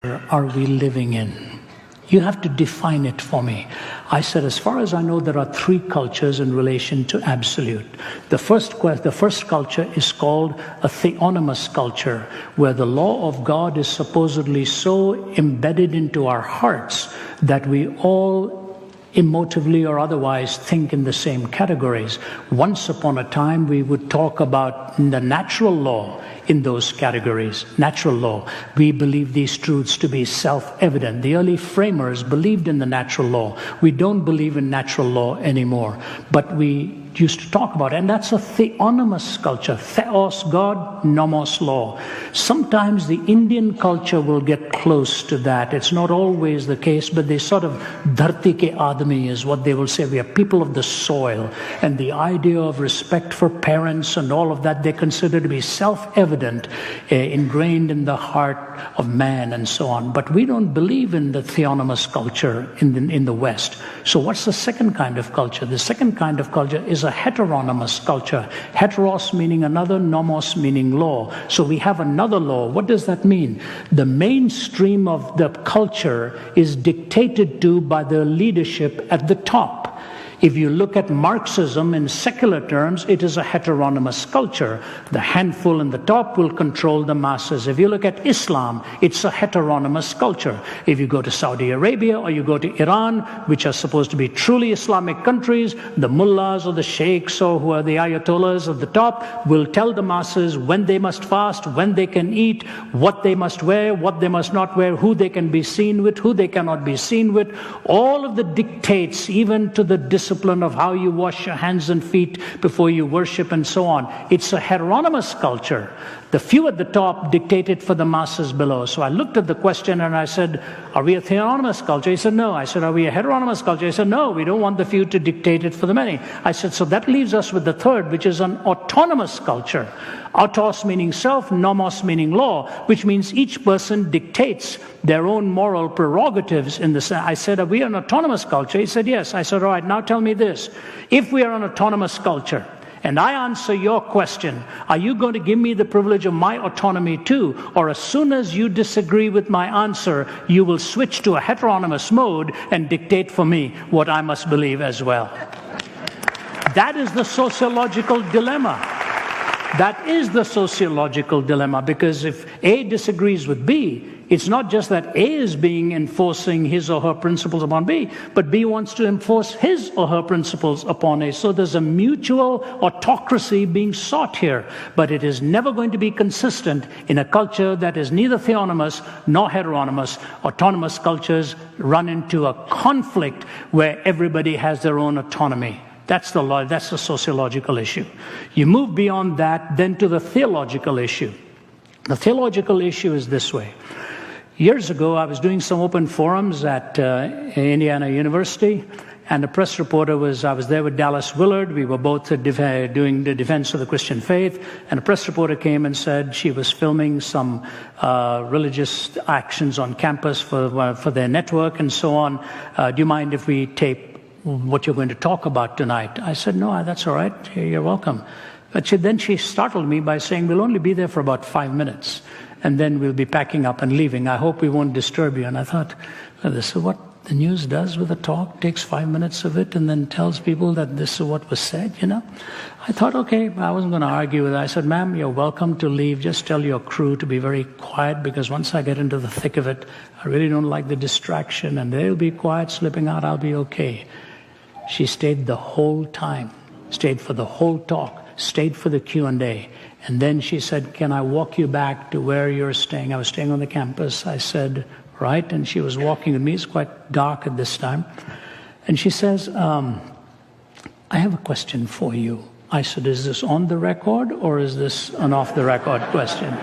are we living in? You have to define it for me. I said, as far as I know, there are three cultures in relation to absolute. The first culture is called a theonomous culture, where the law of God is supposedly so embedded into our hearts that we all emotively or otherwise think in the same categories. Once upon a time, we would talk about the natural law in those categories. Natural law. We believe these truths to be self-evident. The early framers believed in the natural law. We don't believe in natural law anymore, but we used to talk about it. And that's a theonomous culture. Theos, God, nomos, law. Sometimes the Indian culture will get close to that. It's not always the case, but they sort of, dharti ke aadmi is what they will say. We are people of the soil. And the idea of respect for parents and all of that, they consider to be self-evident, ingrained in the heart of man and so on. But we don't believe in the theonomous culture in the West. So what's the second kind of culture? The second kind of culture is a heteronymous culture. Heteros meaning another, nomos meaning law. So we have another law. What does that mean? The mainstream of the culture is dictated to by the leadership at the top. If you look at Marxism in secular terms, it is a heteronymous culture. The handful in the top will control the masses. If you look at Islam, it's a heteronymous culture. If you go to Saudi Arabia or you go to Iran, which are supposed to be truly Islamic countries, the mullahs or the sheikhs or who are the ayatollahs at the top will tell the masses when they must fast, when they can eat, what they must wear, what they must not wear, who they can be seen with, who they cannot be seen with. All of the dictates, even to the discipline of how you wash your hands and feet before you worship and so on. It's a heteronymous culture. The few at the top dictate it for the masses below. So I looked at the question and I said, are we a theonomous culture? He said, no. I said, are we a heteronymous culture? He said, no, we don't want the few to dictate it for the many. I said, so that leaves us with the third, which is an autonomous culture. Autos meaning self, nomos meaning law, which means each person dictates their own moral prerogatives in the sense. I said, are we an autonomous culture? He said, yes. I said, all right, now tell me this. If we are an autonomous culture, and I answer your question, are you going to give me the privilege of my autonomy too? Or as soon as you disagree with my answer, you will switch to a heteronymous mode and dictate for me what I must believe as well? That is the sociological dilemma. That is the sociological dilemma, because if A disagrees with B, it's not just that A is enforcing his or her principles upon B, but B wants to enforce his or her principles upon A. So there's a mutual autocracy being sought here, but it is never going to be consistent in a culture that is neither theonomous nor heteronymous. Autonomous cultures run into a conflict where everybody has their own autonomy. That's the sociological issue. You move beyond that, then to the theological issue. The theological issue is this way. Years ago, I was doing some open forums at Indiana University, and a press reporter I was there with Dallas Willard. We were both doing the defense of the Christian faith, and a press reporter came and said she was filming some religious actions on campus for their network and so on. Do you mind if we tape what you're going to talk about tonight? I said, no, that's all right. You're welcome. But then she startled me by saying, we'll only be there for about 5 minutes, and then we'll be packing up and leaving. I hope we won't disturb you. And I thought, well, this is what the news does with a talk, takes 5 minutes of it and then tells people that this is what was said, I thought, okay, I wasn't going to argue with her. I said, ma'am, you're welcome to leave. Just tell your crew to be very quiet, because once I get into the thick of it, I really don't like the distraction, and they'll be quiet, slipping out, I'll be okay. She stayed the whole time, stayed for the whole talk, stayed for the Q&A. And then she said, can I walk you back to where you're staying? I was staying on the campus. I said, right. And she was walking with me. It's quite dark at this time. And she says, I have a question for you. I said, is this on the record or is this an off the record question?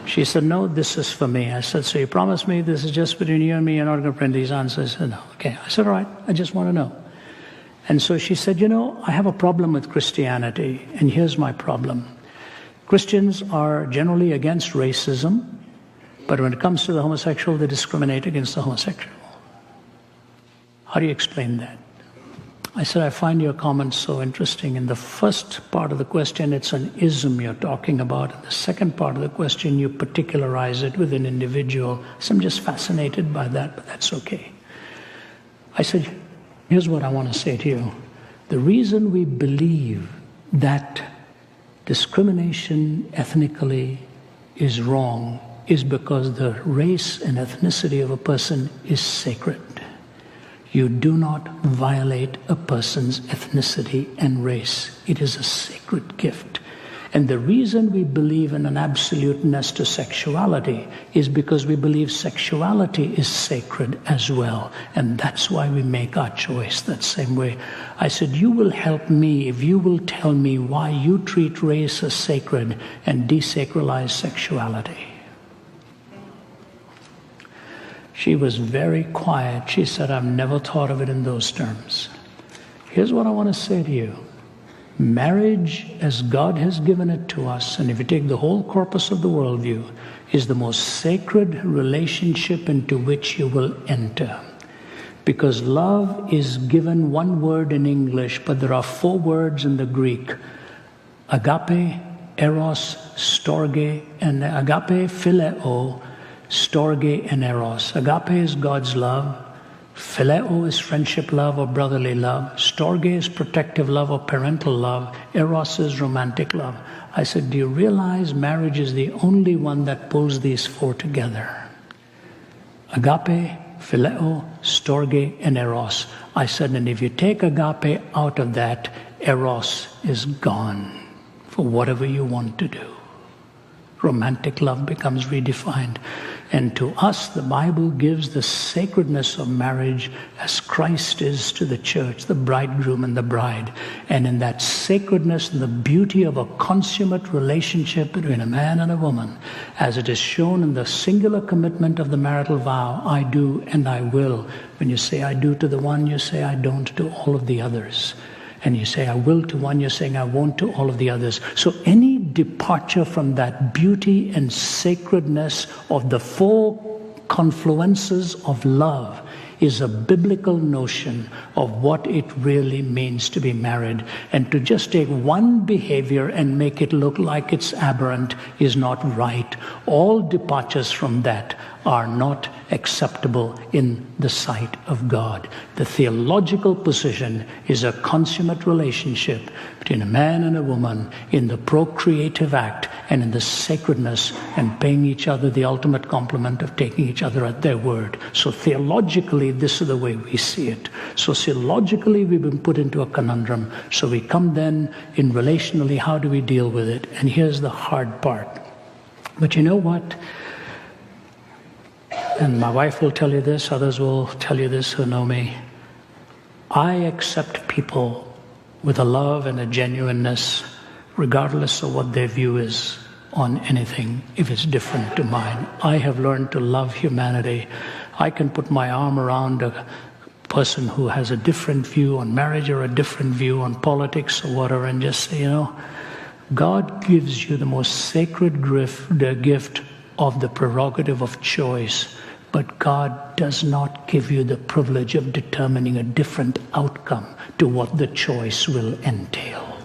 She said, no, this is for me. I said, so you promise me this is just between you and me? You're not going to print these answers? She said, no. Okay. I said, all right. I just want to know. And so she said, I have a problem with Christianity, and here's my problem. Christians are generally against racism, but when it comes to the homosexual, they discriminate against the homosexual. How do you explain that? I said, I find your comments so interesting. In the first part of the question, it's an ism you're talking about. In the second part of the question, you particularize it with an individual. So I'm just fascinated by that, but that's okay. I said, here's what I want to say to you. The reason we believe that discrimination ethnically is wrong is because the race and ethnicity of a person is sacred. You do not violate a person's ethnicity and race. It is a sacred gift. And the reason we believe in an absoluteness to sexuality is because we believe sexuality is sacred as well. And that's why we make our choice that same way. I said, you will help me if you will tell me why you treat race as sacred and desacralize sexuality. She was very quiet. She said, I've never thought of it in those terms. Here's what I want to say to you. Marriage, as God has given it to us, and if you take the whole corpus of the worldview, is the most sacred relationship into which you will enter. Because love is given one word in English, but there are 4 words in the Greek. Agape, eros, storge, and agape, phileo, storge, and eros. Agape is God's love. Phileo is friendship love or brotherly love. Storge is protective love or parental love. Eros is romantic love. I said, do you realize marriage is the only one that pulls these 4 together? Agape, phileo, storge, and eros. I said, and if you take agape out of that, eros is gone for whatever you want to do. Romantic love becomes redefined. And to us, the Bible gives the sacredness of marriage as Christ is to the church, the bridegroom and the bride. And in that sacredness and the beauty of a consummate relationship between a man and a woman, as it is shown in the singular commitment of the marital vow, I do and I will. When you say I do to the one, you say I don't to all of the others. And you say I will to one, you're saying I won't to all of the others. So any departure from that beauty and sacredness of the 4 confluences of love is a biblical notion of what it really means to be married. And to just take one behavior and make it look like it's aberrant is not right. All departures from that are not acceptable in the sight of God. The theological position is a consummate relationship between a man and a woman in the procreative act and in the sacredness and paying each other the ultimate compliment of taking each other at their word. So theologically, this is the way we see it. Sociologically, we've been put into a conundrum. So we come then in relationally, how do we deal with it? And here's the hard part. But you know what? And my wife will tell you this, others will tell you this who know me. I accept people with a love and a genuineness, regardless of what their view is on anything, if it's different to mine. I have learned to love humanity. I can put my arm around a person who has a different view on marriage or a different view on politics or whatever and just say, God gives you the most sacred gift of the prerogative of choice. But God does not give you the privilege of determining a different outcome to what the choice will entail.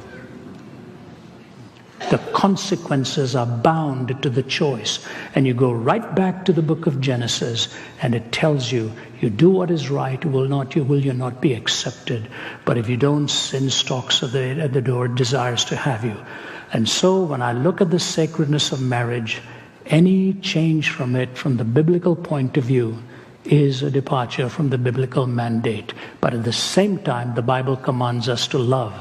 The consequences are bound to the choice. And you go right back to the book of Genesis, and it tells you, you do what is right, will you not be accepted. But if you don't, sin stalks at the door, desires to have you. And so when I look at the sacredness of marriage, any change from it, from the biblical point of view, is a departure from the biblical mandate. But at the same time, the Bible commands us to love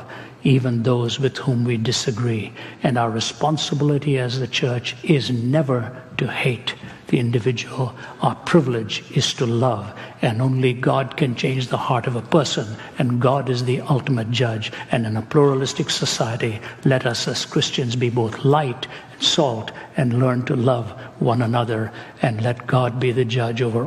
even those with whom we disagree. And our responsibility as the church is never to hate the individual. Our privilege is to love. And only God can change the heart of a person. And God is the ultimate judge. And in a pluralistic society, let us as Christians be both light and salt and learn to love one another. And let God be the judge over